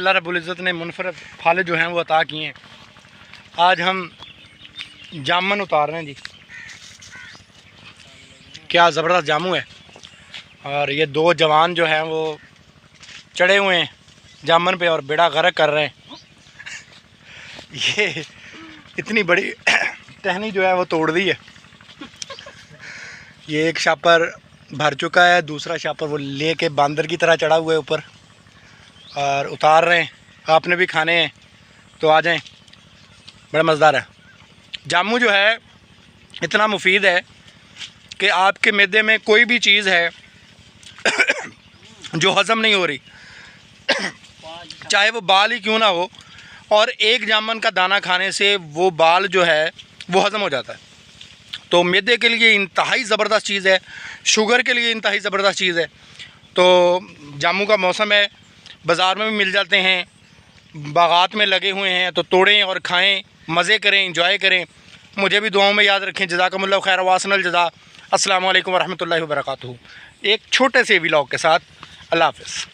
अल्लाह रब्बुल इज़्ज़त ने मुनफरद फल जो हैं वो अता किए हैं। आज हम जामुन उतार रहे हैं जी। क्या ज़बरदस्त जामू है। और ये दो जवान जो हैं वो चढ़े हुए हैं जामुन पे और बेड़ा गर्क कर रहे हैं। ये इतनी बड़ी टहनी जो है वो तोड़ दी है। ये एक शापर भर चुका है, दूसरा शापर वो लेके बांदर की तरह चढ़ा हुआ है ऊपर और उतार रहे हैं। आपने भी खाने हैं तो आ जाएं, बड़ा मज़ेदार है। जामू जो है इतना मुफीद है कि आपके मैदे में कोई भी चीज़ है जो हज़म नहीं हो रही, चाहे वो बाल ही क्यों ना हो, और एक जामुन का दाना खाने से वो बाल जो है वो हज़म हो जाता है। तो मैदे के लिए इंतहाई ज़बरदस्त चीज़ है, शुगर के लिए इंतहाई ज़बरदस्त चीज़ है। तो जामू का मौसम है, बाज़ार में भी मिल जाते हैं, बागात में लगे हुए हैं, तो तोड़ें और खाएं, मज़े करें, इंजॉय करें। मुझे भी दुआओं में याद रखें। जज़ाकुमुल्लाह खैर वासनल जज़ा। अस्सलामु अलैकुम वरहमतुल्लाहि वबरकातुहू। एक छोटे से व्लॉग के साथ अल्लाह हाफ़िज़।